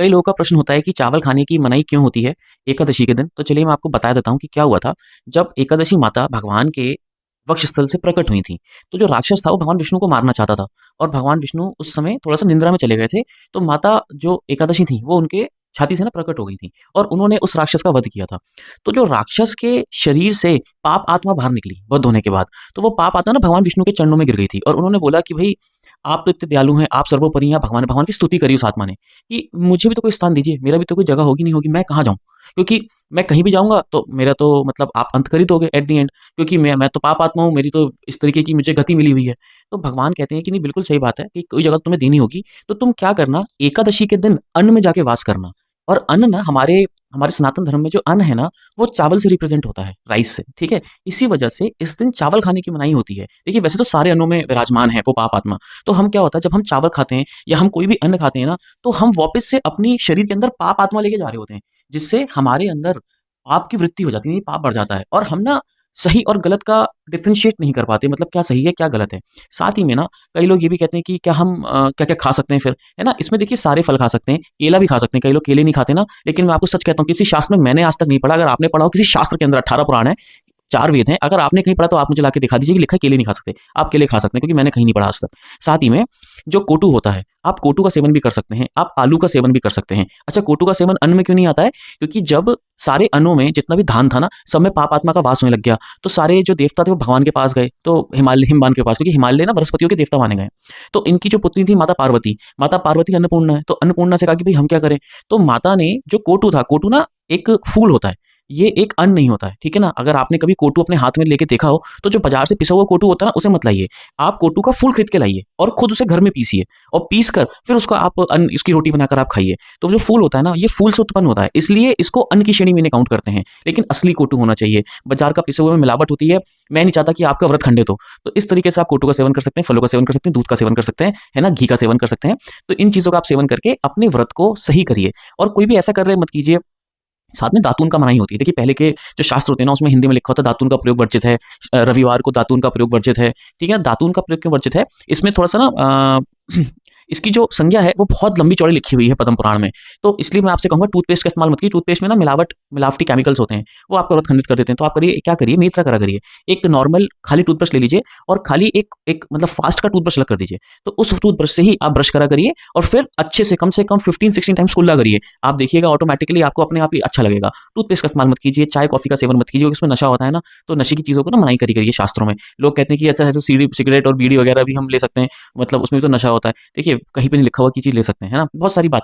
कई लोगों का प्रश्न होता है कि चावल खाने की मनाही क्यों होती है एकादशी के दिन? तो चलिए मैं आपको बता देता हूँ कि क्या हुआ था। जब एकादशी माता भगवान के वक्षस्थल से प्रकट हुई थी, तो जो राक्षस था वो भगवान विष्णु को मारना चाहता था और भगवान विष्णु उस समय थोड़ा-सा निंद्रा में चले गए थे। तो माता जो एकादशी थी वो उनके छाती से ना प्रकट हो गई थी और उन्होंने उस राक्षस का वध किया था। तो जो राक्षस के शरीर से पाप आत्मा बाहर निकली वध होने के बाद, तो वो पाप आत्मा ना भगवान विष्णु के चरणों में गिर गई थी और उन्होंने बोला कि भई आप तो इतने दयालु हैं, आप सर्वोपरि हैं, भगवान भगवान की स्तुति करी उस आत्मा ने कि मुझे भी तो कोई स्थान दीजिए, मेरा भी तो कोई जगह होगी नहीं होगी, मैं कहाँ जाऊँ? क्योंकि मैं कहीं भी जाऊँगा तो मेरा तो मतलब आप अंत कर ही दोगे एट द एंड, क्योंकि मैं तो पाप आत्मा हूँ, मेरी तो इस तरीके की मुझे गति मिली हुई है। तो भगवान कहते हैं कि नहीं बिल्कुल सही बात है कि कोई जगह तुम्हें देनी होगी, तो तुम क्या करना एकादशी के दिन अन्न में जाके वास करना। और अन्न ना हमारे हमारे सनातन धर्म में जो अन्न है ना, वो चावल से रिप्रेज़ेंट होता है, राइस से, ठीक है? इसी वजह से इस दिन चावल खाने की मनाही होती है। देखिए वैसे तो सारे अन्नों में विराजमान है वो पाप आत्मा, तो हम क्या होता है जब हम चावल खाते हैं या हम कोई भी अन्न खाते हैं ना, तो हम वापस से अपनी शरीर के अंदर पाप आत्मा लेके जा रहे होते हैं, जिससे हमारे अंदर पाप की वृत्ति हो जाती है, यानी पाप बढ़ जाता है और हम ना सही और गलत का डिफरेंशिएट नहीं कर पाते, मतलब क्या सही है, क्या गलत है। साथ ही में ना कई लोग ये भी कहते हैं कि क्या हम क्या-क्या खा सकते हैं फिर, है ना? इसमें देखिए सारे फल खा सकते हैं, केला भी खा सकते हैं, कई लोग केले नहीं खाते ना, लेकिन मैं आपको सच कहता हूँ किसी शास्त्र में मैंने आज तक नहीं पढ़ा, अगर आपने पढ़ा हो किसी शास्त्र के अंदर 18 पुराण है, 4 वेद हैं, अगर आपने कहीं पढ़ा तो आप मुझे लाके दिखा दीजिए कि लिखा है केले नहीं खा सकते। आप केले खा सकते हैं क्योंकि मैंने कहीं नहीं पढ़ा आज तक। साथ ही में जो कोटू होता है, आप कोटू का सेवन भी कर सकते हैं, आप आलू का सेवन भी कर सकते हैं। अच्छा कोटू का सेवन अन्न में क्यों नहीं आता है? क्योंकि जब सारे अन्नों में जितना भी धान था ना, सब में पाप आत्मा का वास होने लग गया, तो सारे जो देवता थे वो भगवान के पास गए, तो हिमवान के पास, क्योंकि हिमालय ना बृहस्पतियों के देवता माने गए हैं। तो इनकी जो पुत्री थी माता पार्वती अन्नपूर्णा है, तो अन्नपूर्णा से कहा कि भई हम क्या करें? तो माता ने जो कोटू ना एक फूल होता है, ये एक अन्न नहीं होता है, ठीक है ना? अगर आपने कभी कोटू अपने हाथ में लेके देखा हो, तो जो बाज़ार से पिसा हुआ कोटू होता है ना, उसे मत लाइए। आप कोटू का फूल खरीद के लाइए और खुद उसे घर में पीसिए और पीस कर फिर उसको आप इसकी रोटी बनाकर आप खाइए। तो जो फूल होता है ना, ये फूल से उत्पन्न होता है, इसलिए इसको अन्न की श्रेणी में इन्हें काउंट करते हैं। लेकिन असली कोटू होना चाहिए। बाज़ार का पिसा हुआ में मिलावट होती है, मैं नहीं चाहता कि आपका व्रत खंडित हो। तो इस तरीके से आप कोटू का सेवन कर सकते हैं, फलों का सेवन कर सकते हैं, दूध का सेवन कर सकते हैं, है ना? घी का सेवन कर सकते हैं। तो इन चीज़ों का आप सेवन करके अपने व्रत को सही करिए और कोई भी ऐसा कर रहे मत कीजिए। साथ में दातून का मनाही होती है। देखिए पहले के जो शास्त्र होते हैं ना उसमें हिंदी में लिखा होता है दातून का प्रयोग वर्जित है। रविवार को दातून का प्रयोग वर्जित है। ठीक है? दातून का प्रयोग क्यों वर्जित है? इसमें थोड़ा-सा ना इसकी जो संज्ञा है वो बहुत लंबी-चौड़ी लिखी हुई है पद्म पुराण में। तो इसलिए मैं आपसे कहूँगा टूथपेस्ट का इस्तेमाल मत कीजिए। टूथपेस्ट में ना मिलावटी केमिकल्स होते हैं। वो आपका व्रत खंडित कर देते हैं। तो आप करिए क्या करिए मेरी तरह करा करिए। एक नॉर्मल खाली टूथब्रश ले लीजिए और खाली एक एक मतलब फास्ट का टूथब्रश अलग कर दीजिए। तो उस टूथब्रश से ही आप ब्रश करा करिए और फिर अच्छे से कम 15-16 टाइम्स कुल्ला करिए। आप देखिएगा ऑटोमैटिकली आपको अपने आप ही अच्छा लगेगा। टूथपेस्ट का इस्तेमाल मत कीजिए, चाय, कॉफ़ी का सेवन मत कीजिए क्योंकि उसमें नशा होता है ना, तो नशे की चीज़ों को ना मनाही करी गई है शास्त्रों में। लोग कहते हैं कि ऐसा है तो सीढ़ी सिगरेट और बीड़ी वगैरह भी हम ले सकते हैं, मतलब उसमें भी तो नशा होता है। देखिए, कहीं पे नहीं लिखा हुआ कि चीज़ ले सकते हैं, है ना? बहुत सारी बातें